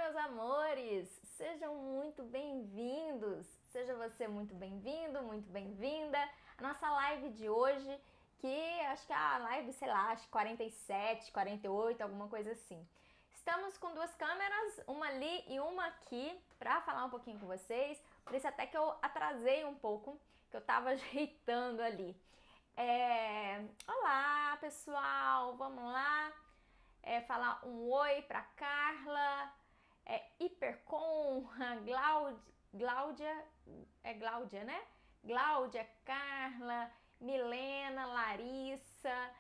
meus amores! Sejam muito bem-vindos! Seja você muito bem-vindo, muito bem-vinda! A nossa live de hoje, que acho que é a live, sei lá, acho que 47, 48, alguma coisa assim. Estamos com duas câmeras, uma ali e uma aqui, pra falar um pouquinho com vocês. Por isso até que eu atrasei um pouco, que eu tava ajeitando ali. Olá, pessoal! Vamos lá! Falar um oi pra Carla, Hipercom, Gláudia, Gláudia, né? Gláudia, Carla, Milena, Larissa,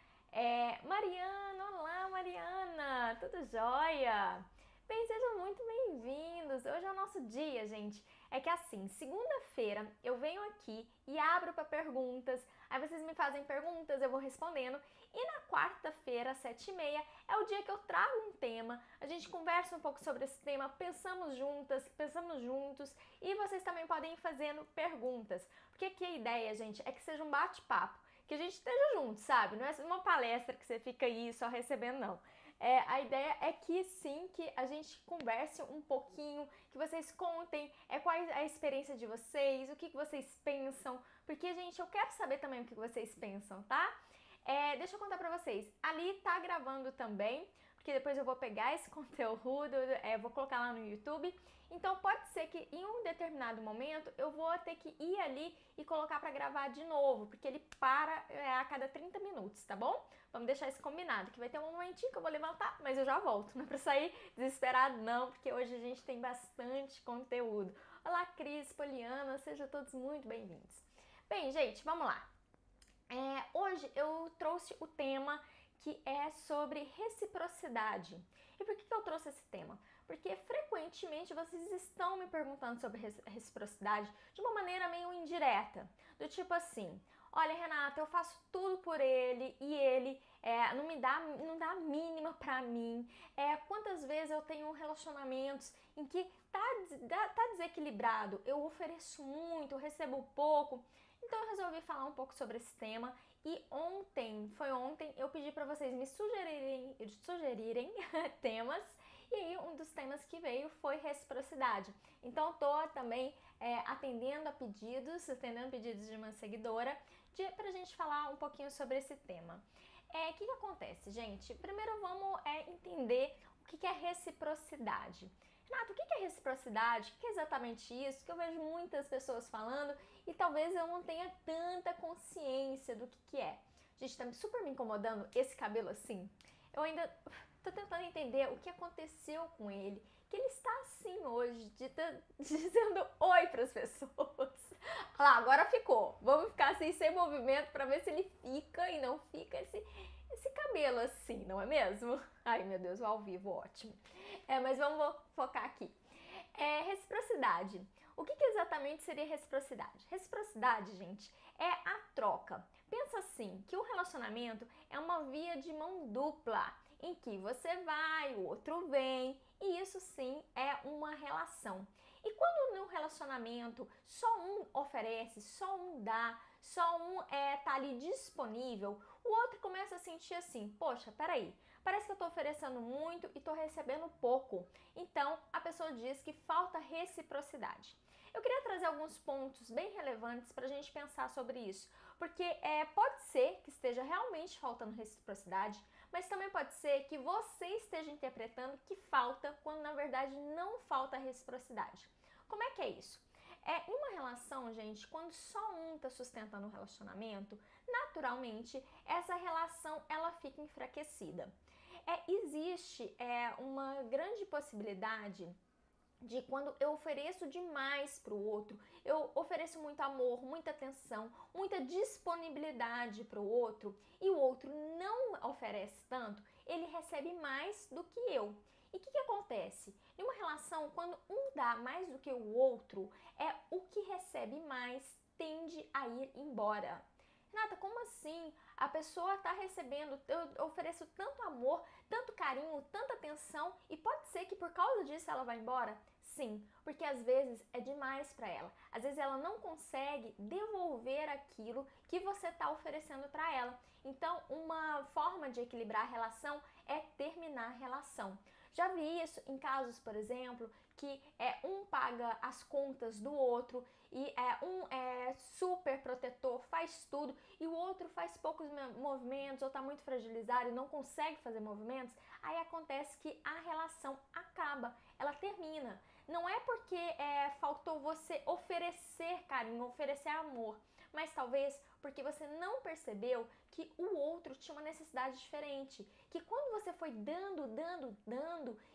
Mariana, olá Mariana, tudo jóia? Bem, sejam muito bem-vindos. Hoje é o nosso dia, gente. É que assim, segunda-feira eu venho aqui e abro para perguntas, aí vocês me fazem perguntas, eu vou respondendo. E na quarta-feira, às 7h30, é o dia que eu trago um tema, a gente conversa um pouco sobre esse tema, pensamos juntas, pensamos juntos e vocês também podem ir fazendo perguntas. Porque aqui a ideia, gente, é que seja um bate-papo, que a gente esteja junto, sabe? Não é uma palestra que você fica aí só recebendo, não. A ideia é que sim, que a gente converse um pouquinho, que vocês contem qual é a experiência de vocês, o que vocês pensam, porque, gente, eu quero saber também o que vocês pensam, tá? Deixa eu contar pra vocês, ali tá gravando também, porque depois eu vou pegar esse conteúdo, vou colocar lá no YouTube, então pode ser que em um determinado momento eu vou ter que ir ali e colocar pra gravar de novo, porque ele para a cada 30 minutos, tá bom? Vamos deixar isso combinado, que vai ter um momentinho que eu vou levantar, mas eu já volto, não é pra sair desesperado não, porque hoje a gente tem bastante conteúdo. Olá Cris, Poliana, sejam todos muito bem-vindos. Bem, gente, vamos lá. Hoje eu trouxe o tema que é sobre reciprocidade. E por que eu trouxe esse tema? Porque frequentemente vocês estão me perguntando sobre reciprocidade de uma maneira meio indireta. Do tipo assim, olha Renata, eu faço tudo por ele e ele não dá a mínima pra mim. Quantas vezes eu tenho relacionamentos em que tá desequilibrado, eu ofereço muito, eu recebo pouco. Então eu resolvi falar um pouco sobre esse tema e ontem eu pedi para vocês me sugerirem temas e aí um dos temas que veio foi reciprocidade. Então eu tô também atendendo pedidos de uma seguidora pra gente falar um pouquinho sobre esse tema. O que acontece, gente? Primeiro vamos entender o que é reciprocidade. Renato, o que é reciprocidade? O que é exatamente isso? Que eu vejo muitas pessoas falando e talvez eu não tenha tanta consciência do que é. Gente, tá super me incomodando esse cabelo assim. Eu ainda tô tentando entender o que aconteceu com ele, que ele está assim hoje, dizendo oi para as pessoas. Olha lá, agora ficou. Vamos ficar assim sem movimento para ver se ele fica e não fica esse cabelo assim, não é mesmo? Ai, meu Deus, o ao vivo, ótimo. Mas vamos focar aqui. Reciprocidade. O que exatamente seria reciprocidade? Reciprocidade, gente, é a troca. Pensa assim, que o relacionamento é uma via de mão dupla, em que você vai, o outro vem, e isso sim é uma relação. E quando no relacionamento só um oferece, só um dá, só um tá ali disponível, o outro começa a sentir assim, poxa, peraí, parece que eu tô oferecendo muito e tô recebendo pouco. Então, a pessoa diz que falta reciprocidade. Eu queria trazer alguns pontos bem relevantes para a gente pensar sobre isso, porque pode ser que esteja realmente faltando reciprocidade, mas também pode ser que você esteja interpretando que falta, quando na verdade não falta reciprocidade. Como é que é isso? Em uma relação, gente, quando só um está sustentando o relacionamento, naturalmente essa relação ela fica enfraquecida. Existe uma grande possibilidade de quando eu ofereço demais para o outro, eu ofereço muito amor, muita atenção, muita disponibilidade para o outro e o outro não oferece tanto, ele recebe mais do que eu. E o que acontece? Em uma relação, quando um dá mais do que o outro, o que recebe mais tende a ir embora. Renata, como assim? A pessoa está recebendo, eu ofereço tanto amor, tanto carinho, tanta atenção e pode ser que por causa disso ela vá embora? Sim, porque às vezes é demais para ela. Às vezes ela não consegue devolver aquilo que você está oferecendo para ela. Então, uma forma de equilibrar a relação é terminar a relação. Já vi isso em casos, por exemplo, que um paga as contas do outro e um é super protetor, faz tudo, e o outro faz poucos movimentos ou está muito fragilizado e não consegue fazer movimentos. Aí acontece que a relação acaba, ela termina. Não é porque faltou você oferecer carinho, oferecer amor, mas talvez porque você não percebeu que o outro tinha uma necessidade diferente, que quando você foi dando,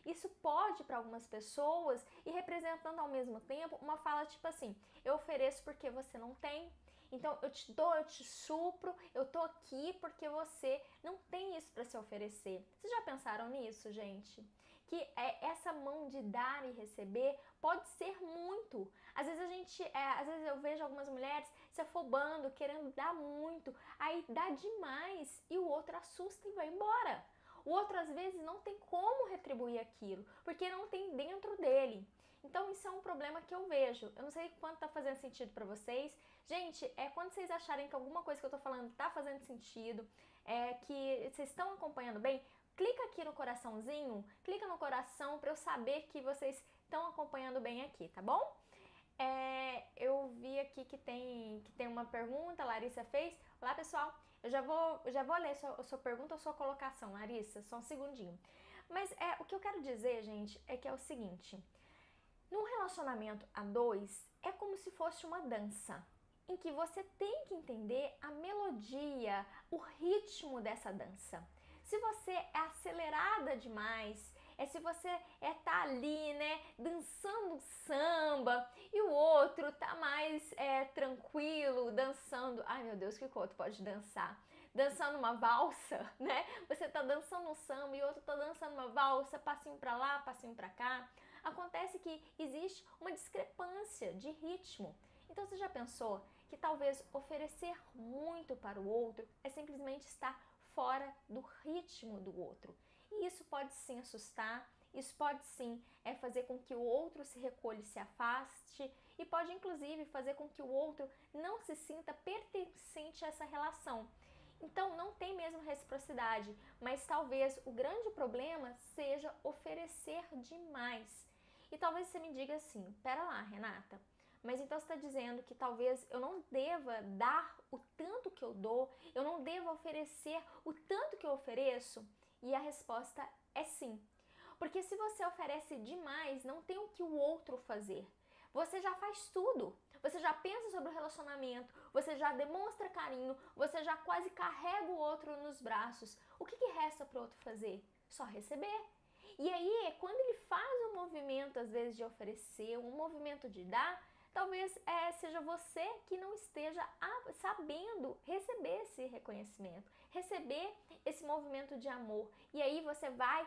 isso pode para algumas pessoas e representando ao mesmo tempo uma fala tipo assim: eu ofereço porque você não tem, então eu te dou, eu te supro, eu tô aqui porque você não tem isso para se oferecer. Vocês já pensaram nisso, gente? Que essa mão de dar e receber pode ser muito. Às vezes eu vejo algumas mulheres se afobando, querendo dar muito, aí dá demais e o outro assusta e vai embora. O outro às vezes não tem como retribuir aquilo, porque não tem dentro dele. Então isso é um problema que eu vejo. Eu não sei quanto tá fazendo sentido para vocês. Gente, quando vocês acharem que alguma coisa que eu tô falando tá fazendo sentido, que vocês estão acompanhando bem, clica aqui no coraçãozinho, clica no coração para eu saber que vocês estão acompanhando bem aqui, tá bom? Eu vi aqui que tem uma pergunta, a Larissa fez. Olá, pessoal. Eu já vou ler sua pergunta ou sua colocação, Larissa, só um segundinho. Mas o que eu quero dizer, gente, é que é o seguinte: num relacionamento a dois, é como se fosse uma dança, em que você tem que entender a melodia, o ritmo dessa dança. Se você é acelerada demais, se você tá ali, né, dançando samba e o outro tá mais tranquilo, dançando, ai meu Deus, que o outro pode dançar? Dançando uma valsa, né? Você tá dançando um samba e o outro tá dançando uma valsa, passinho pra lá, passinho pra cá. Acontece que existe uma discrepância de ritmo. Então você já pensou que talvez oferecer muito para o outro é simplesmente estar fora do ritmo do outro? E isso pode sim assustar, isso pode sim fazer com que o outro se recolha e se afaste, e pode inclusive fazer com que o outro não se sinta pertencente a essa relação. Então não tem mesmo reciprocidade, mas talvez o grande problema seja oferecer demais. E talvez você me diga assim: pera lá, Renata, mas então você está dizendo que talvez eu não deva dar o tanto que eu dou, eu não devo oferecer o tanto que eu ofereço? E a resposta é sim. Porque se você oferece demais, não tem o que o outro fazer. Você já faz tudo. Você já pensa sobre o relacionamento, você já demonstra carinho, você já quase carrega o outro nos braços. O que resta para o outro fazer? Só receber. E aí, quando ele faz um movimento, às vezes, de oferecer, um movimento de dar, talvez seja você que não esteja sabendo receber esse reconhecimento, receber esse movimento de amor. E aí você vai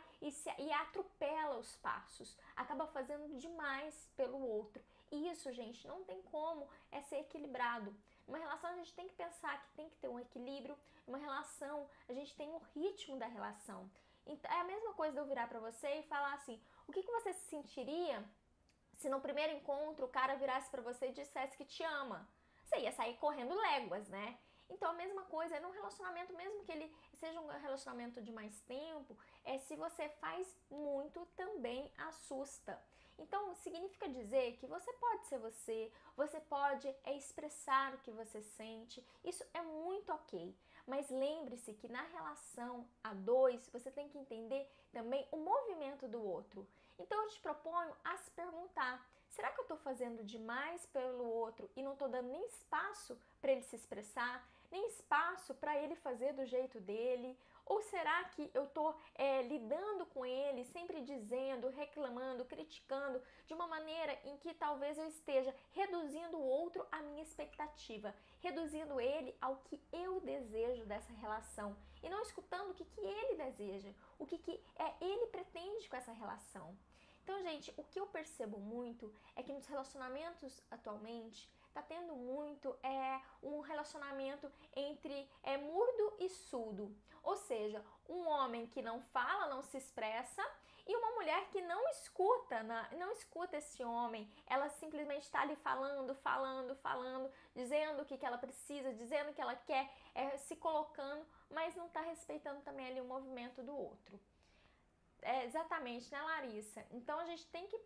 e atropela os passos, acaba fazendo demais pelo outro. E isso, gente, não tem como ser equilibrado. Uma relação a gente tem que pensar que tem que ter um equilíbrio. Uma relação, a gente tem o ritmo da relação. Então, é a mesma coisa de eu virar pra você e falar assim: o que você se sentiria se no primeiro encontro o cara virasse pra você e dissesse que te ama? Você ia sair correndo léguas, né? Então a mesma coisa, num relacionamento, mesmo que ele seja um relacionamento de mais tempo, se você faz muito, também assusta. Então significa dizer que você pode ser você pode expressar o que você sente, isso é muito ok. Mas lembre-se que na relação a dois, você tem que entender também o movimento do outro. Então eu te proponho a se perguntar: será que eu estou fazendo demais pelo outro e não estou dando nem espaço para ele se expressar, nem espaço para ele fazer do jeito dele? Ou será que eu estou lidando com ele, sempre dizendo, reclamando, criticando, de uma maneira em que talvez eu esteja reduzindo o outro à minha expectativa, reduzindo ele ao que eu desejo dessa relação e não escutando o que ele deseja, o que ele pretende com essa relação? Então, gente, o que eu percebo muito é que nos relacionamentos atualmente tá tendo muito um relacionamento entre mudo e surdo. Ou seja, um homem que não fala, não se expressa, e uma mulher que não escuta esse homem. Ela simplesmente está ali falando, dizendo o que ela precisa, dizendo o que ela quer, se colocando, mas não está respeitando também ali o movimento do outro. exatamente, né, Larissa? Então a gente tem que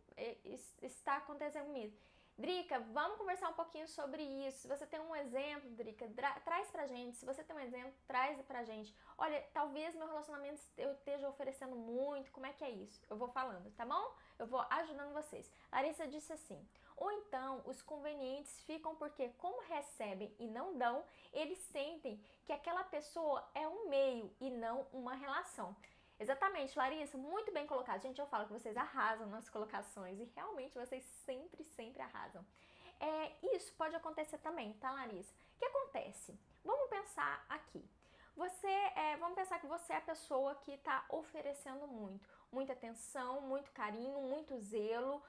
estar acontecendo isso. Drica, vamos conversar um pouquinho sobre isso. Se você tem um exemplo, Drica, traz pra gente. Se você tem um exemplo, traz pra gente. Olha, talvez meu relacionamento eu esteja oferecendo muito. Como é que é isso? Eu vou falando, tá bom? Eu vou ajudando vocês. Larissa disse assim: ou então os convenientes ficam porque, como recebem e não dão, eles sentem que aquela pessoa é um meio e não uma relação. Exatamente, Larissa, muito bem colocado. Gente, eu falo que vocês arrasam nas colocações e realmente vocês sempre arrasam. Isso pode acontecer também, tá, Larissa? O que acontece? Vamos pensar aqui. Vamos pensar que você é a pessoa que está oferecendo muita atenção, muito carinho, muito zelo.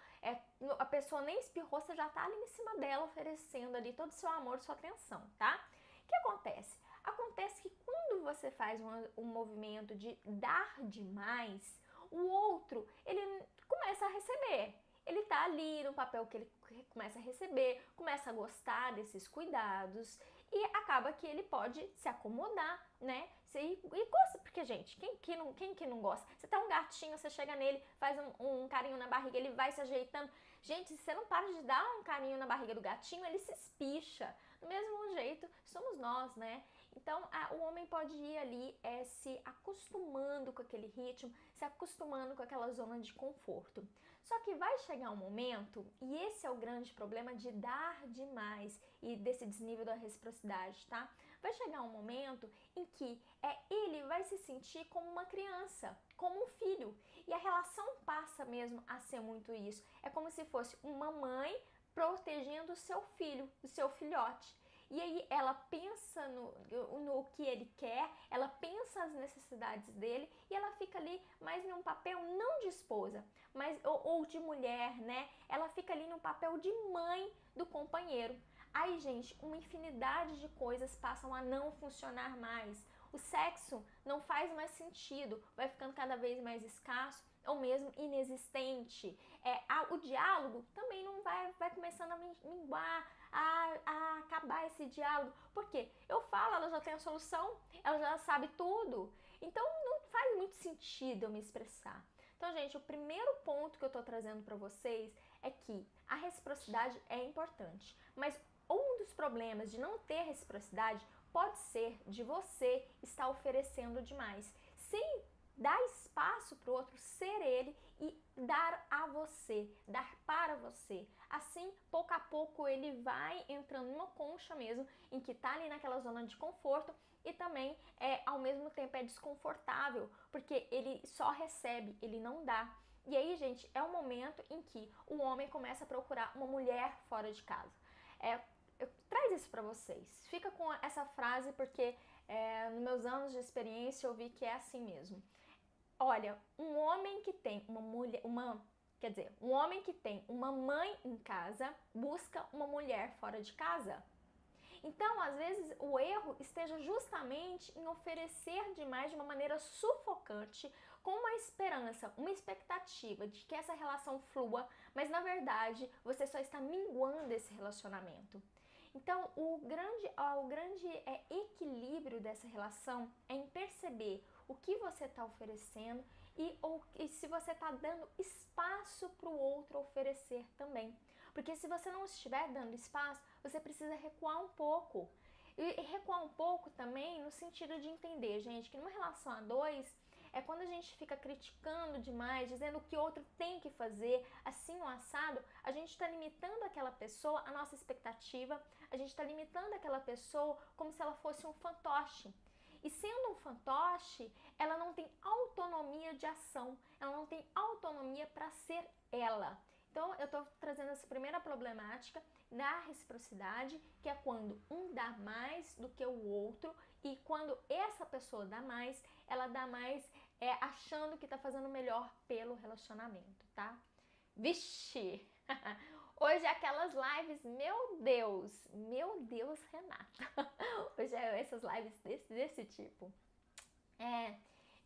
A pessoa nem espirrou, você já está ali em cima dela oferecendo ali todo o seu amor, sua atenção, tá? O que acontece? Acontece que quando você faz um movimento de dar demais, o outro, ele começa a receber. Ele tá ali no papel que ele começa a receber, começa a gostar desses cuidados e acaba que ele pode se acomodar, né? E gosta, porque, gente, quem que não gosta? Você tá um gatinho, você chega nele, faz um carinho na barriga, ele vai se ajeitando. Gente, se você não para de dar um carinho na barriga do gatinho, ele se espicha. Do mesmo jeito, somos nós, né? Então, o homem pode ir ali se acostumando com aquele ritmo, se acostumando com aquela zona de conforto. Só que vai chegar um momento, e esse é o grande problema de dar demais e desse desnível da reciprocidade, tá? Vai chegar um momento em que ele vai se sentir como uma criança, como um filho. E a relação passa mesmo a ser muito isso. É como se fosse uma mãe protegendo o seu filho, o seu filhote. E aí ela pensa no que ele quer, ela pensa as necessidades dele e ela fica ali mais num papel não de esposa, mas ou de mulher, né? Ela fica ali no papel de mãe do companheiro. Aí, gente, uma infinidade de coisas passam a não funcionar mais. O sexo não faz mais sentido, vai ficando cada vez mais escasso ou mesmo inexistente. O diálogo também não vai começando a minguar, a acabar esse diálogo. Por quê? Eu falo, ela já tem a solução, ela já sabe tudo. Então não faz muito sentido eu me expressar. Então, gente, o primeiro ponto que eu tô trazendo para vocês é que a reciprocidade é importante, mas um dos problemas de não ter reciprocidade pode ser de você estar oferecendo demais, sem dar espaço para o outro ser ele e dar a você, dar para você. Assim, pouco a pouco, ele vai entrando numa concha mesmo, em que tá ali naquela zona de conforto e também, ao mesmo tempo, é desconfortável, porque ele só recebe, ele não dá. E aí, gente, é um momento em que o homem começa a procurar uma mulher fora de casa. Traz isso para vocês. Fica com essa frase porque nos meus anos de experiência eu vi que é assim mesmo. Olha, um homem que tem um homem que tem uma mãe em casa busca uma mulher fora de casa. Então, às vezes, o erro esteja justamente em oferecer demais de uma maneira sufocante, com uma esperança, uma expectativa de que essa relação flua, mas na verdade você só está minguando esse relacionamento. Então, o grande equilíbrio dessa relação é em perceber o que você está oferecendo e se você está dando espaço para o outro oferecer também. Porque se você não estiver dando espaço, você precisa recuar um pouco. E recuar um pouco também no sentido de entender, gente, que numa relação a dois, quando a gente fica criticando demais, dizendo o que o outro tem que fazer, assim ou assado, a gente está limitando aquela pessoa, a nossa expectativa, a gente está limitando aquela pessoa como se ela fosse um fantoche. E sendo um fantoche, ela não tem autonomia de ação, ela não tem autonomia para ser ela. Então, eu estou trazendo essa primeira problemática da reciprocidade, que é quando um dá mais do que o outro e quando essa pessoa dá mais, ela dá mais achando que está fazendo melhor pelo relacionamento, tá? Vixe! Hoje é aquelas lives, meu Deus, Renata. Hoje é essas lives desse tipo.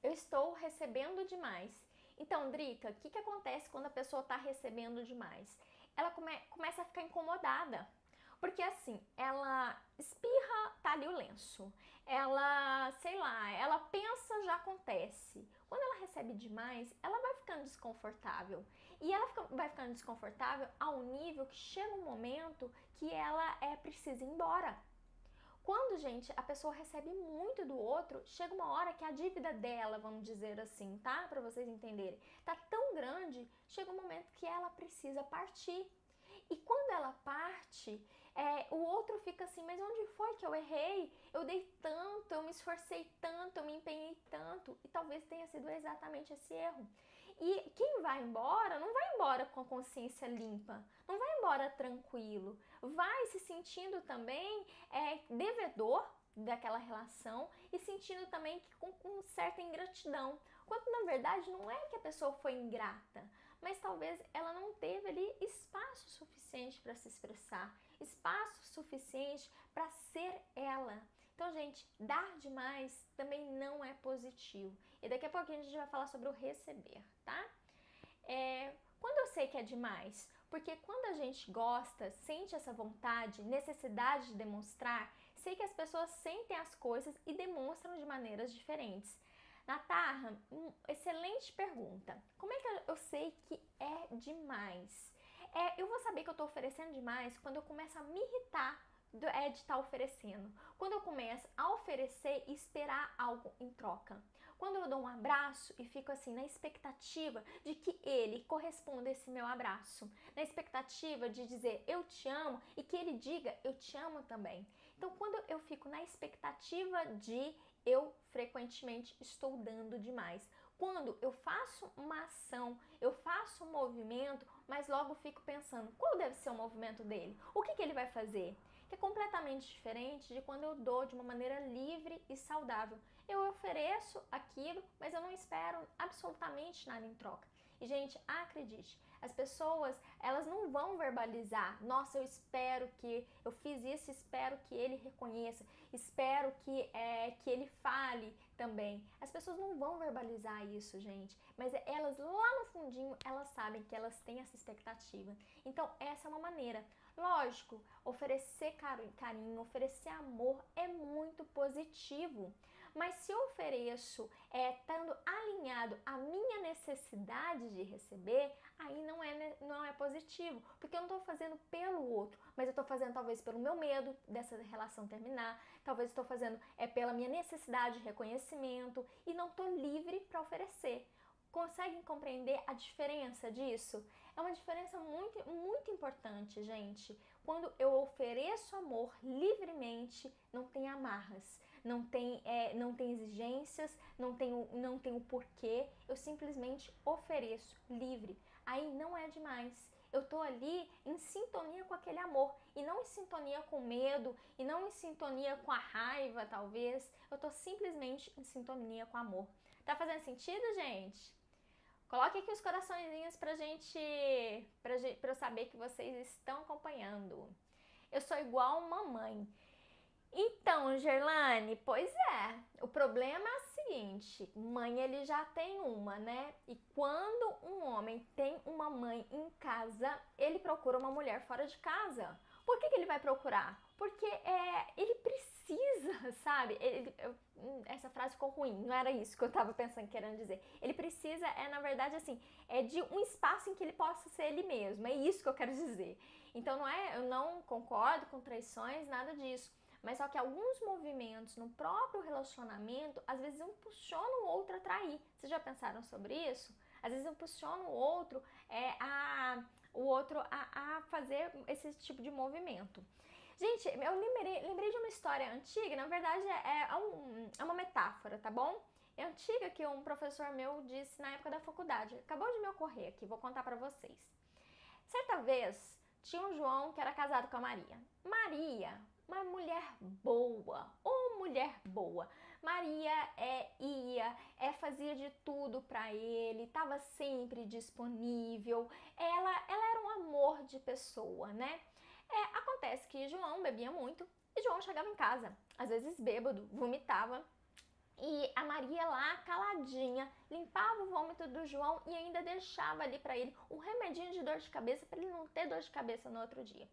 Eu estou recebendo demais. Então, Drica, o que acontece quando a pessoa está recebendo demais? Ela começa a ficar incomodada. Porque assim, ela espirra, tá ali o lenço. Ela, sei lá, ela pensa, já acontece. Quando ela recebe demais, ela vai ficando desconfortável. E ela vai ficando desconfortável ao nível que chega um momento que ela precisa ir embora. Quando, gente, a pessoa recebe muito do outro, chega uma hora que a dívida dela, vamos dizer assim, tá? Para vocês entenderem, tá tão grande, chega um momento que ela precisa partir. E quando ela parte, o outro fica assim, mas onde foi que eu errei? Eu dei tanto, eu me esforcei tanto, eu me empenhei tanto, e talvez tenha sido exatamente esse erro. E quem vai embora, não vai embora com a consciência limpa, não vai embora tranquilo, vai se sentindo também devedor daquela relação e sentindo também que com certa ingratidão, quando na verdade não é que a pessoa foi ingrata, mas talvez ela não teve ali espaço suficiente para se expressar, espaço suficiente para ser ela. Então, gente, dar demais também não é positivo. E daqui a pouquinho a gente vai falar sobre o receber, tá? Quando eu sei que é demais? Porque quando a gente gosta, sente essa vontade, necessidade de demonstrar, sei que as pessoas sentem as coisas e demonstram de maneiras diferentes. Natarra, excelente pergunta. Como é que eu sei que é demais? Eu vou saber que eu estou oferecendo demais quando eu começo a me irritar de estar oferecendo. Quando eu começo a oferecer e esperar algo em troca. Quando eu dou um abraço e fico assim na expectativa de que ele corresponda a esse meu abraço, na expectativa de dizer eu te amo e que ele diga eu te amo também. Então, quando eu fico na expectativa de eu frequentemente estou dando demais. Quando eu faço uma ação, eu faço um movimento, mas logo fico pensando qual deve ser o movimento dele, o que ele vai fazer, que é completamente diferente de quando eu dou de uma maneira livre e saudável. Eu ofereço aquilo, mas eu não espero absolutamente nada em troca. E, gente, acredite, as pessoas, elas não vão verbalizar, nossa, eu espero que eu fiz isso, espero que ele reconheça, espero que ele fale também. As pessoas não vão verbalizar isso, gente, mas elas lá no fundinho, elas sabem que elas têm essa expectativa. Então, essa é uma maneira. Lógico, oferecer carinho, oferecer amor é muito positivo. Mas se eu ofereço estando alinhado à minha necessidade de receber, aí não é positivo, porque eu não estou fazendo pelo outro, mas eu estou fazendo talvez pelo meu medo dessa relação terminar, talvez estou fazendo pela minha necessidade de reconhecimento e não estou livre para oferecer. Conseguem compreender a diferença disso? É uma diferença muito, muito importante, gente. Quando eu ofereço amor livremente, não tem amarras, não tem exigências, não tem o porquê, eu simplesmente ofereço livre. Aí não é demais. Eu tô ali em sintonia com aquele amor e não em sintonia com medo e não em sintonia com a raiva, talvez. Eu tô simplesmente em sintonia com amor. Tá fazendo sentido, gente? Coloque aqui os coraçõezinhos pra eu saber que vocês estão acompanhando. Eu sou igual mamãe. Então, Gerlane, pois é, o problema é o seguinte, mãe ele já tem uma, né? E quando um homem tem uma mãe em casa, ele procura uma mulher fora de casa. Por que ele vai procurar? Porque ele precisa, sabe? Essa frase ficou ruim, não era isso que eu tava pensando, querendo dizer. Ele precisa, na verdade, assim, de um espaço em que ele possa ser ele mesmo, é isso que eu quero dizer. Então, eu não concordo com traições, nada disso. Mas só que alguns movimentos no próprio relacionamento, às vezes impulsionam o outro a trair. Vocês já pensaram sobre isso? Às vezes impulsionam o outro a fazer esse tipo de movimento. Gente, eu lembrei de uma história antiga, na verdade é uma metáfora, tá bom? É antiga que um professor meu disse na época da faculdade. Acabou de me ocorrer aqui, vou contar pra vocês. Certa vez, tinha um João que era casado com a Maria. Maria, uma mulher boa, mulher boa. Maria fazia de tudo para ele, estava sempre disponível. Ela era um amor de pessoa, né? Acontece que João bebia muito e João chegava em casa, às vezes bêbado, vomitava. E a Maria lá, caladinha, limpava o vômito do João e ainda deixava ali para ele um remedinho de dor de cabeça para ele não ter dor de cabeça no outro dia.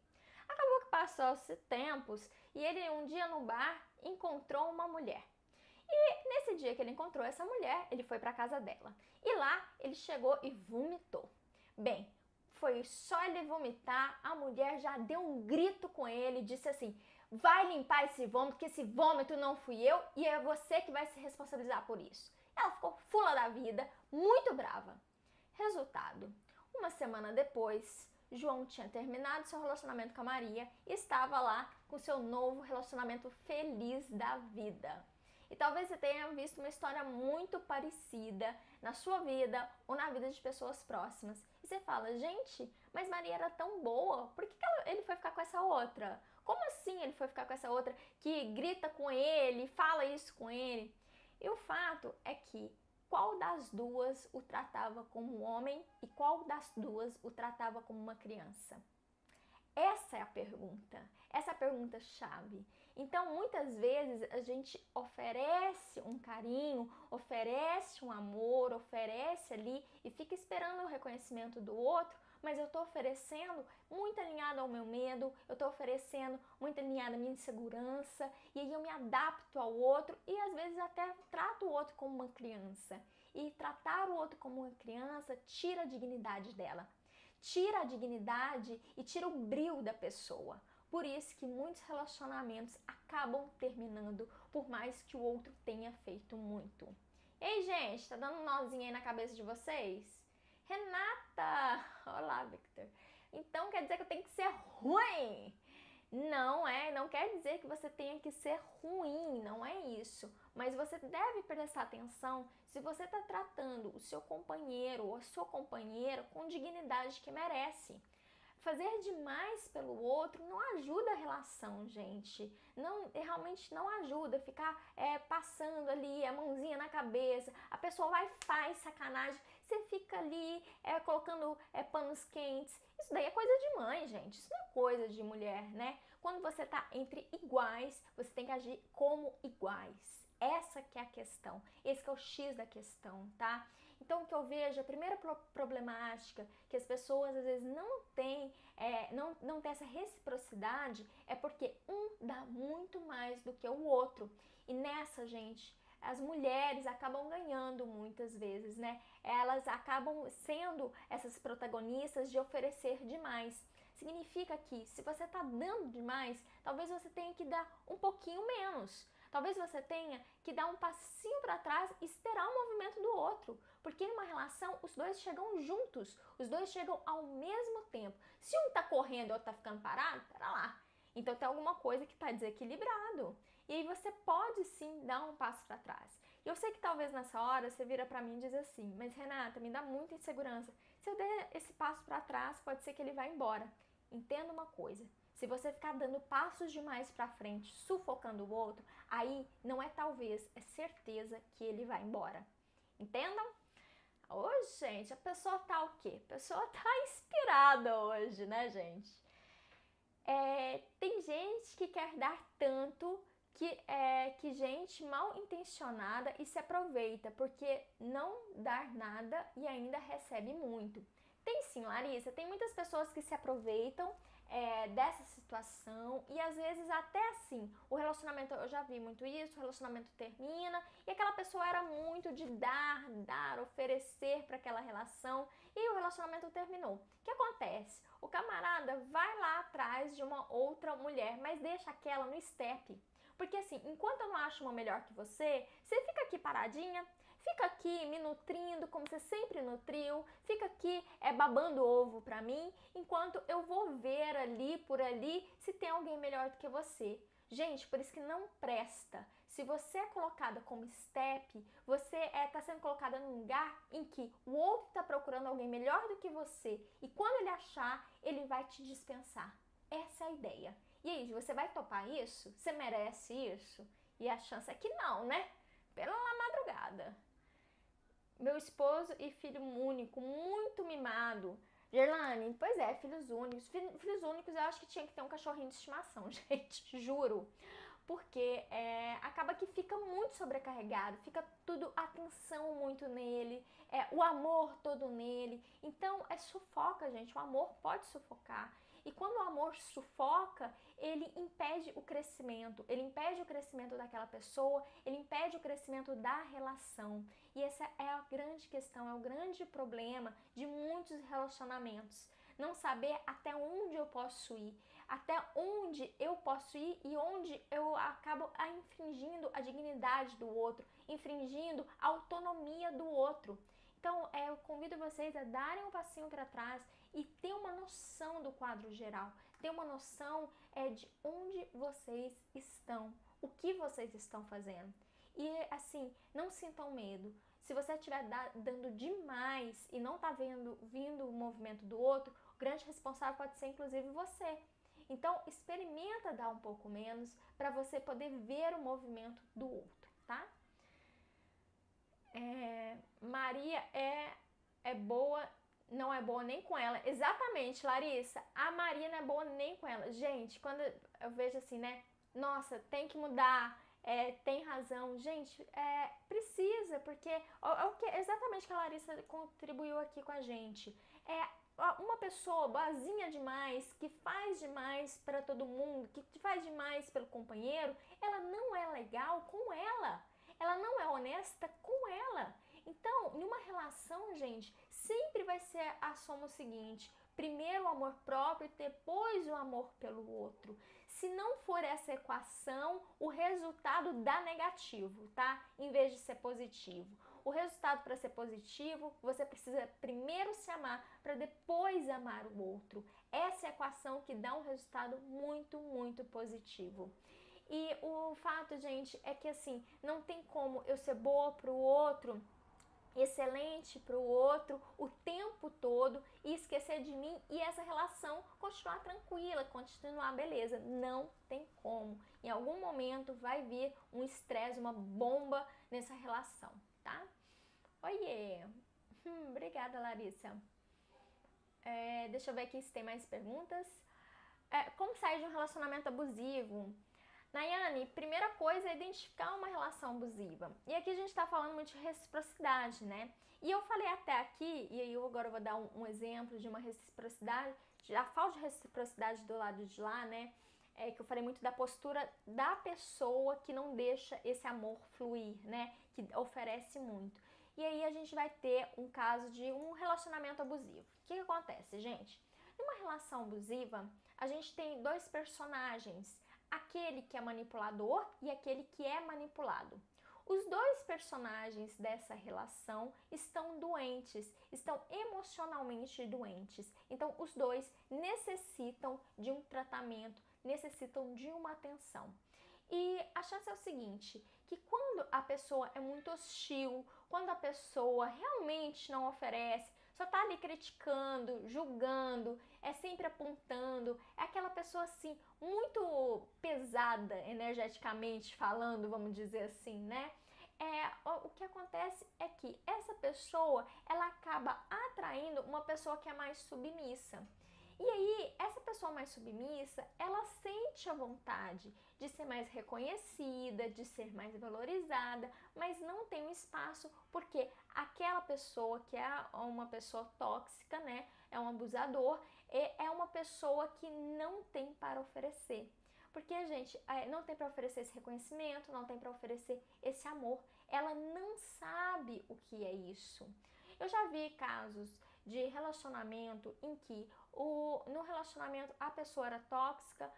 Acabou que passou-se tempos e ele um dia no bar encontrou uma mulher. Nesse dia que ele encontrou essa mulher, ele foi para casa dela. E lá ele chegou e vomitou. Bem, foi só ele vomitar, a mulher já deu um grito com ele, disse assim: vai limpar esse vômito, que esse vômito não fui eu e é você que vai se responsabilizar por isso. Ela ficou fula da vida, muito brava. Resultado, uma semana depois, João tinha terminado seu relacionamento com a Maria e estava lá com seu novo relacionamento feliz da vida. E talvez você tenha visto uma história muito parecida na sua vida ou na vida de pessoas próximas. E você fala, gente, mas Maria era tão boa, por que ele foi ficar com essa outra? Como assim ele foi ficar com essa outra que grita com ele, fala isso com ele? E o fato é que qual das duas o tratava como homem e qual das duas o tratava como uma criança? Essa é a pergunta, essa é a pergunta chave. Então, muitas vezes a gente oferece um carinho, oferece um amor, oferece ali e fica esperando o reconhecimento do outro, mas eu estou oferecendo muito alinhado ao meu medo, eu estou oferecendo muito alinhado à minha insegurança, e aí eu me adapto ao outro e às vezes até trato o outro como uma criança. E tratar o outro como uma criança tira a dignidade dela. Tira a dignidade e tira o brilho da pessoa. Por isso que muitos relacionamentos acabam terminando, por mais que o outro tenha feito muito. Ei, gente, tá dando um nozinho aí na cabeça de vocês? Renata! Olá, Victor. Então quer dizer que eu tenho que ser ruim? Não quer dizer que você tenha que ser ruim, não é isso. Mas você deve prestar atenção se você está tratando o seu companheiro ou a sua companheira com dignidade que merece. Fazer demais pelo outro não ajuda a relação, gente. Realmente não ajuda. Ficar passando ali a mãozinha na cabeça, a pessoa vai e faz sacanagem, você fica ali colocando panos quentes. Isso daí é coisa de mãe, gente. Isso não é coisa de mulher, né? Quando você tá entre iguais, você tem que agir como iguais. Essa que é a questão, esse que é o X da questão, tá? Então, o que eu vejo, a primeira problemática que as pessoas às vezes não têm essa reciprocidade é porque um dá muito mais do que o outro. E nessa, gente, as mulheres acabam ganhando muitas vezes, né? Elas acabam sendo essas protagonistas de oferecer demais. Significa que se você está dando demais, talvez você tenha que dar um pouquinho menos. Talvez você tenha que dar um passinho para trás e esperar o movimento do outro. Porque em uma relação, os dois chegam juntos, os dois chegam ao mesmo tempo. Se um tá correndo e o outro tá ficando parado, pera lá. Então tem alguma coisa que tá desequilibrado. E aí você pode sim dar um passo para trás. E eu sei que talvez nessa hora você vira para mim e diz assim, mas Renata, me dá muita insegurança. Se eu der esse passo para trás, pode ser que ele vá embora. Entenda uma coisa. Se você ficar dando passos demais para frente, sufocando o outro, aí não é talvez, é certeza que ele vai embora. Entendam? Hoje, gente, a pessoa tá o quê? A pessoa tá inspirada hoje, né, gente? Tem gente que quer dar tanto que gente mal intencionada e se aproveita, porque não dar nada e ainda recebe muito. Tem sim, Larissa, tem muitas pessoas que se aproveitam dessa situação e às vezes até assim, o relacionamento, eu já vi muito isso, o relacionamento termina e aquela pessoa era muito de dar, oferecer para aquela relação e o relacionamento terminou. O que acontece? O camarada vai lá atrás de uma outra mulher, mas deixa aquela no step. Porque assim, enquanto eu não acho uma melhor que você fica aqui paradinha, fica aqui me nutrindo como você sempre nutriu, fica aqui babando ovo pra mim, enquanto eu vou ver ali, por ali, se tem alguém melhor do que você. Gente, por isso que não presta. Se você é colocada como step, você está sendo colocada num lugar em que o outro está procurando alguém melhor do que você e quando ele achar, ele vai te dispensar. Essa é a ideia. E aí, você vai topar isso? Você merece isso? E a chance é que não, né? Pela madrugada. Meu esposo e filho único, muito mimado. Gerlane, pois é, filhos únicos. Filhos únicos eu acho que tinha que ter um cachorrinho de estimação, gente, juro. Porque acaba que fica muito sobrecarregado, fica tudo, a atenção muito nele, o amor todo nele. Então, sufoca, gente, o amor pode sufocar. E quando o amor sufoca, ele impede o crescimento daquela pessoa, ele impede o crescimento da relação. E essa é a grande questão, é o grande problema de muitos relacionamentos. Não saber até onde eu posso ir, e onde eu acabo infringindo a dignidade do outro, infringindo a autonomia do outro. Então, eu convido vocês a darem um passinho para trás e ter uma noção do quadro geral, ter uma noção de onde vocês estão, o que vocês estão fazendo. E assim, não sintam medo. Se você estiver dando demais e não está vindo o movimento do outro, o grande responsável pode ser inclusive você. Então, experimenta dar um pouco menos para você poder ver o movimento do outro, tá? Maria é boa, não é boa nem com ela. Exatamente, Larissa. A Maria não é boa nem com ela. Gente, quando eu vejo assim, né? Nossa, tem que mudar, tem razão. Gente, precisa, porque exatamente o que a Larissa contribuiu aqui com a gente. Uma pessoa boazinha demais, que faz demais para todo mundo, que faz demais pelo companheiro, ela não é legal com ela. Ela não é honesta com ela. Então, em uma relação, gente, sempre vai ser a soma o seguinte: primeiro o amor próprio e depois o amor pelo outro. Se não for essa equação, o resultado dá negativo, tá? Em vez de ser positivo. O resultado, para ser positivo, você precisa primeiro se amar para depois amar o outro. Essa é a equação que dá um resultado muito, muito positivo. E o fato, gente, é que assim, não tem como eu ser boa pro outro, excelente pro outro o tempo todo e esquecer de mim e essa relação continuar tranquila, continuar beleza. Não tem como. Em algum momento vai vir um estresse, uma bomba nessa relação, tá? Oiê! Obrigada, Larissa. Deixa eu ver aqui se tem mais perguntas. Como sair de um relacionamento abusivo? Nayane, primeira coisa é identificar uma relação abusiva. E aqui a gente está falando muito de reciprocidade, né? E eu falei até aqui, e eu agora vou dar um exemplo de uma reciprocidade, a falta de reciprocidade do lado de lá, né? Que eu falei muito da postura da pessoa que não deixa esse amor fluir, né? Que oferece muito. E aí a gente vai ter um caso de um relacionamento abusivo. O que acontece, gente? Numa relação abusiva, a gente tem dois personagens, aquele que é manipulador e aquele que é manipulado. Os dois personagens dessa relação estão doentes, estão emocionalmente doentes. Então, os dois necessitam de um tratamento, necessitam de uma atenção. E a chance é o seguinte, que quando a pessoa é muito hostil, quando a pessoa realmente não oferece, só tá ali criticando, julgando, sempre apontando, é aquela pessoa assim, muito pesada energeticamente falando, vamos dizer assim, né? O que acontece é que essa pessoa, ela acaba atraindo uma pessoa que é mais submissa. E aí, essa pessoa mais submissa, ela sente a vontade de ser mais reconhecida, de ser mais valorizada, mas não tem um espaço porque aquela pessoa que é uma pessoa tóxica, né, é um abusador, é uma pessoa que não tem para oferecer. Porque, gente, não tem para oferecer esse reconhecimento, não tem para oferecer esse amor. Ela não sabe o que é isso. Eu já vi casos de relacionamento em que no relacionamento a pessoa era tóxica,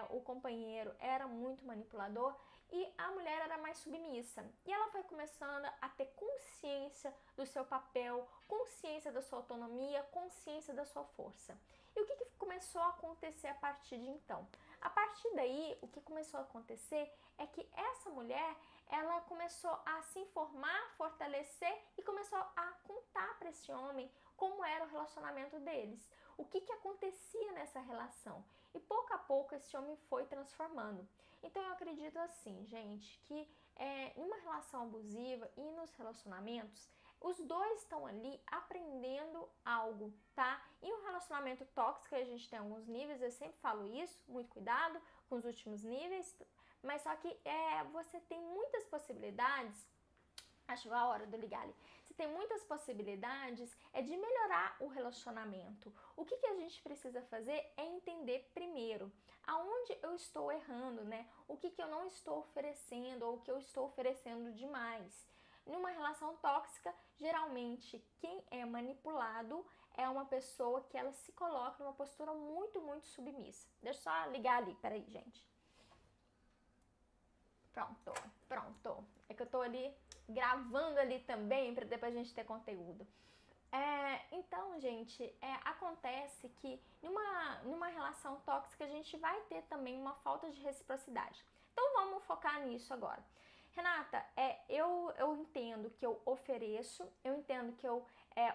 o companheiro era muito manipulador e a mulher era mais submissa. E ela foi começando a ter consciência do seu papel, consciência da sua autonomia, consciência da sua força. E o que começou a acontecer a partir de então? A partir daí, o que começou a acontecer é que essa mulher, ela começou a se informar, fortalecer e começou a contar para esse homem como era o relacionamento deles, o que acontecia nessa relação. E pouco a pouco esse homem foi transformando. Então eu acredito assim, gente, que em uma relação abusiva e nos relacionamentos, os dois estão ali aprendendo algo, tá? E um relacionamento tóxico, a gente tem alguns níveis, eu sempre falo isso, muito cuidado com os últimos níveis, mas só que você tem muitas possibilidades. Acho a hora de ligar ali. Você se tem muitas possibilidades, é de melhorar o relacionamento. O que a gente precisa fazer é entender primeiro aonde eu estou errando, né? O que eu não estou oferecendo ou o que eu estou oferecendo demais. Numa relação tóxica, geralmente quem é manipulado é uma pessoa que ela se coloca numa postura muito submissa. Deixa eu só ligar ali, peraí, gente. Pronto. É que eu tô ali gravando ali também para depois a gente ter conteúdo. Então, gente, acontece que numa relação tóxica a gente vai ter também uma falta de reciprocidade. Então vamos focar nisso agora. Renata, eu entendo que eu entendo que eu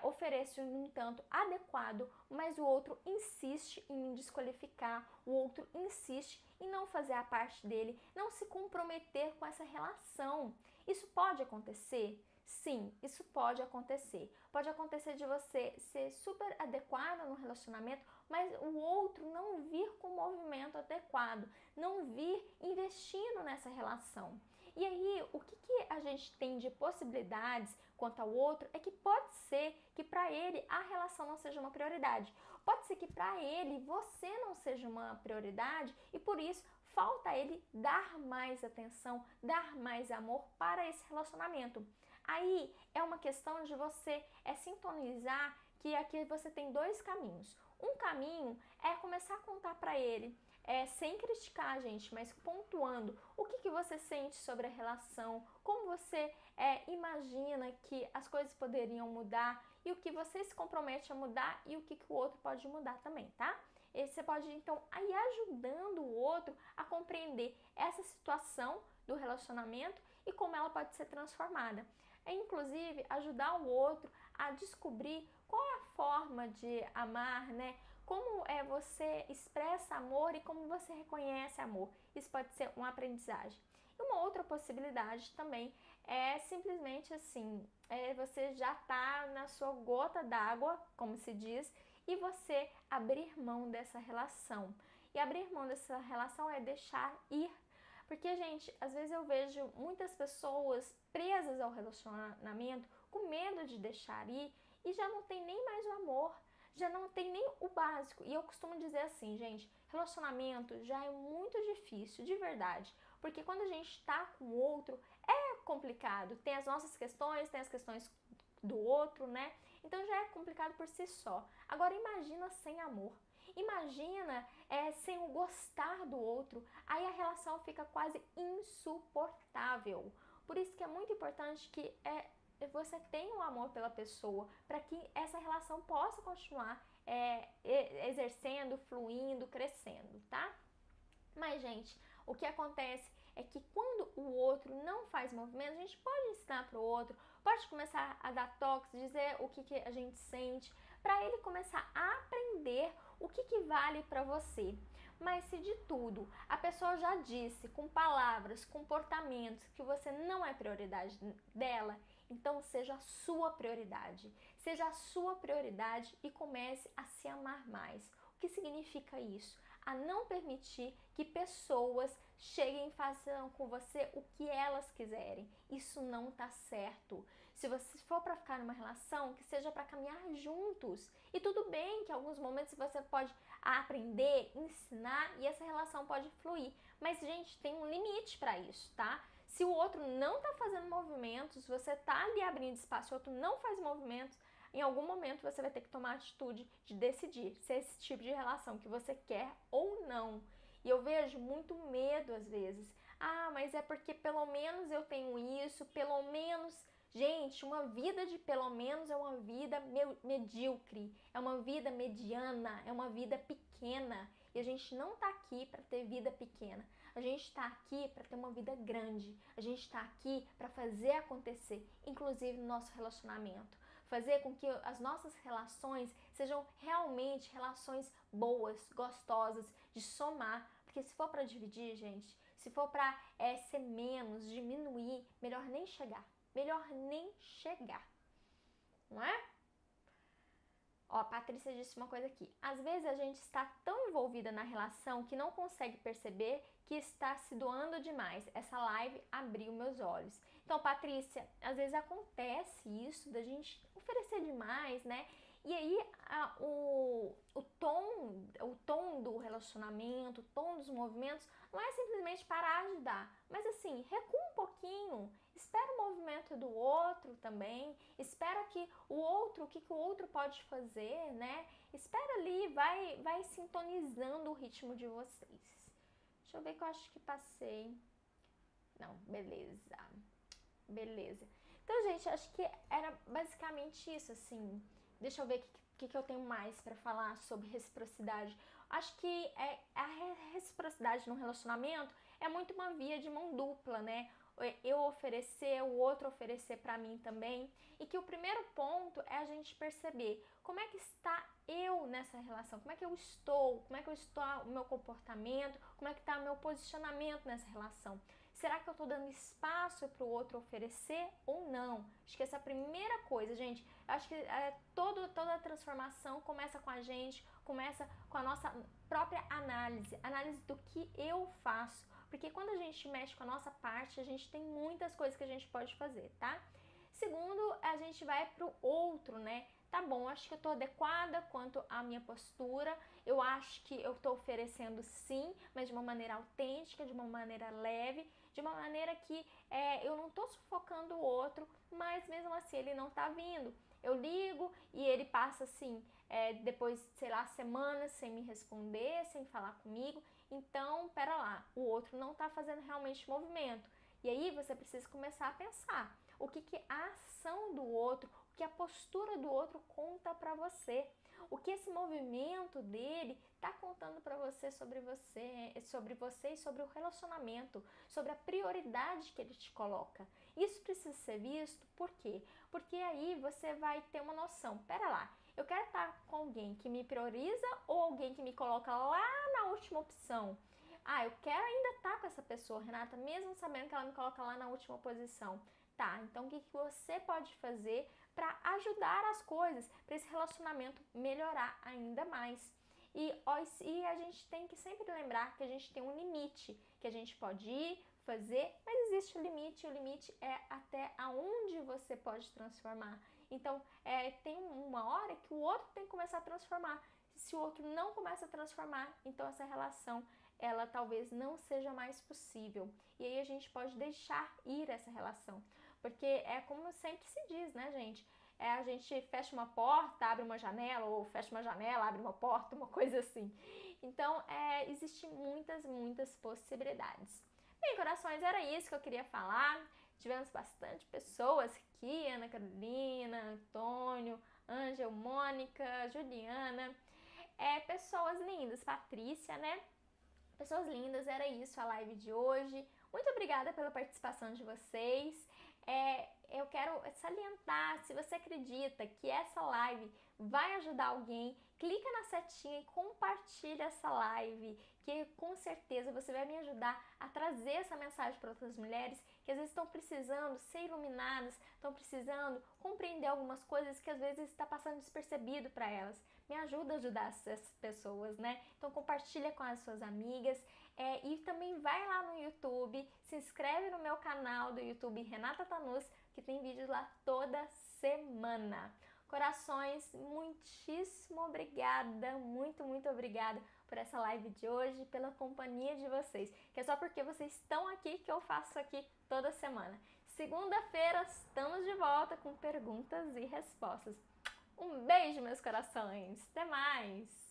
ofereço um tanto adequado, mas o outro insiste em me desqualificar, o outro insiste em não fazer a parte dele, não se comprometer com essa relação. Isso pode acontecer? Sim, isso pode acontecer. Pode acontecer de você ser super adequada no relacionamento, mas o outro não vir com o movimento adequado, não vir investindo nessa relação. E aí, o que a gente tem de possibilidades quanto ao outro é que pode ser que para ele a relação não seja uma prioridade. Pode ser que para ele você não seja uma prioridade e por isso falta a ele dar mais atenção, dar mais amor para esse relacionamento. Aí é uma questão de você sintonizar que aqui você tem dois caminhos. Um caminho é começar a contar para ele, sem criticar, gente, mas pontuando o que você sente sobre a relação, como você imagina que as coisas poderiam mudar e o que você se compromete a mudar e o que o outro pode mudar também, tá? E você pode, então, ir ajudando o outro a compreender essa situação do relacionamento e como ela pode ser transformada. Inclusive, ajudar o outro a descobrir qual é a forma de amar, né? Como você expressa amor e como você reconhece amor. Isso pode ser uma aprendizagem. E uma outra possibilidade também é simplesmente assim, você já está na sua gota d'água, como se diz, e você abrir mão dessa relação. E abrir mão dessa relação é deixar ir. Porque, gente, às vezes eu vejo muitas pessoas presas ao relacionamento com medo de deixar ir e já não tem nem mais o amor, já não tem nem o básico. E eu costumo dizer assim, gente, relacionamento já é muito difícil, de verdade. Porque quando a gente está com o outro, é complicado. Tem as nossas questões, tem as questões do outro, né? Então já é complicado por si só. Agora imagina sem amor. Imagina sem o gostar do outro, aí a relação fica quase insuportável. Por isso que é muito importante que você tenha um amor pela pessoa, para que essa relação possa continuar exercendo, fluindo, crescendo, tá? Mas, gente, o que acontece é que quando o outro não faz movimento, a gente pode ensinar para o outro, pode começar a dar toques, dizer o que a gente sente, para ele começar a aprender o que vale para você. Mas se de tudo a pessoa já disse com palavras, comportamentos que você não é prioridade dela, então seja a sua prioridade. Seja a sua prioridade e comece a se amar mais. O que significa isso? A não permitir que pessoas cheguem e façam com você o que elas quiserem. Isso não tá certo. Se você for para ficar numa relação, que seja para caminhar juntos. E tudo bem que em alguns momentos você pode aprender, ensinar e essa relação pode fluir. Mas, gente, tem um limite para isso, tá? Se o outro não tá fazendo movimentos, você tá ali abrindo espaço, o outro não faz movimentos, em algum momento você vai ter que tomar a atitude de decidir se é esse tipo de relação que você quer ou não. E eu vejo muito medo às vezes. Ah, mas é porque pelo menos eu tenho isso, pelo menos... Gente, uma vida de pelo menos é uma vida medíocre, é uma vida mediana, é uma vida pequena. E a gente não tá aqui para ter vida pequena. A gente está aqui para ter uma vida grande. A gente está aqui para fazer acontecer, inclusive no nosso relacionamento. Fazer com que as nossas relações sejam realmente relações boas, gostosas, de somar. Porque se for para dividir, gente, se for para ser menos, diminuir, melhor nem chegar. Melhor nem chegar. Não é? Ó, a Patrícia disse uma coisa aqui. Às vezes a gente está tão envolvida na relação que não consegue perceber que está se doando demais. Essa live abriu meus olhos. Então, Patrícia, às vezes acontece isso da gente oferecer demais, né? E aí o tom do relacionamento, o tom dos movimentos, não é simplesmente parar de dar, mas assim, recua um pouquinho, espera o movimento do outro também, espera que o outro, o que o outro pode fazer, né? Espera ali, vai sintonizando o ritmo de vocês. Deixa eu ver que eu acho que passei. Não, beleza. Beleza. Então, gente, acho que era basicamente isso, assim. Deixa eu ver o que eu tenho mais para falar sobre reciprocidade. Acho que a reciprocidade no relacionamento é muito uma via de mão dupla, né? Eu oferecer, o outro oferecer para mim também. E que o primeiro ponto é a gente perceber como é que está eu nessa relação, como é que eu estou, o meu comportamento, como é que está o meu posicionamento nessa relação. Será que eu estou dando espaço para o outro oferecer ou não? Acho que essa é a primeira coisa, gente. Acho que toda a transformação começa com a gente, começa com a nossa própria análise do que eu faço. Porque quando a gente mexe com a nossa parte, a gente tem muitas coisas que a gente pode fazer, tá? Segundo, a gente vai pro outro, né? Tá bom, acho que eu tô adequada quanto à minha postura, eu acho que eu tô oferecendo sim, mas de uma maneira autêntica, de uma maneira leve, de uma maneira que eu não tô sufocando o outro, mas mesmo assim ele não tá vindo. Eu ligo e ele passa assim, depois, sei lá, semanas sem me responder, sem falar comigo. Então, pera lá, o outro não tá fazendo realmente movimento. E aí você precisa começar a pensar o que a ação do outro, o que a postura do outro conta para você. O que esse movimento dele está contando para você sobre você e sobre o relacionamento, sobre a prioridade que ele te coloca. Isso precisa ser visto, por quê? Porque aí você vai ter uma noção, pera lá, eu quero estar com alguém que me prioriza ou alguém que me coloca lá na última opção? Ah, eu quero ainda estar com essa pessoa, Renata, mesmo sabendo que ela me coloca lá na última posição. Tá, então o que você pode fazer para ajudar as coisas, para esse relacionamento melhorar ainda mais? E a gente tem que sempre lembrar que a gente tem um limite, que a gente pode ir, fazer, mas existe o limite é até aonde você pode transformar. Então, tem uma hora que o outro tem que começar a transformar. Se o outro não começa a transformar, então essa relação, ela talvez não seja mais possível. E aí a gente pode deixar ir essa relação. Porque é como sempre se diz, né, gente? A gente fecha uma porta, abre uma janela, ou fecha uma janela, abre uma porta, uma coisa assim. Então, existem muitas possibilidades. Bem, corações, era isso que eu queria falar. Tivemos bastante pessoas aqui, Ana Carolina, Antônio, Ângel, Mônica, Juliana. Pessoas lindas, Patrícia, né? Pessoas lindas, era isso a live de hoje. Muito obrigada pela participação de vocês. Eu quero salientar, se você acredita que essa live vai ajudar alguém, clica na setinha e compartilha essa live, que com certeza você vai me ajudar a trazer essa mensagem para outras mulheres que às vezes estão precisando ser iluminadas, estão precisando compreender algumas coisas que às vezes está passando despercebido para elas. Me ajuda a ajudar essas pessoas, né? Então compartilha com as suas amigas. E também vai lá no YouTube, se inscreve no meu canal do YouTube Renata Tanus, que tem vídeos lá toda semana. Corações, muitíssimo obrigada, muito obrigada por essa live de hoje, pela companhia de vocês, que é só porque vocês estão aqui que eu faço aqui toda semana. Segunda-feira estamos de volta com perguntas e respostas. Um beijo, meus corações, até mais!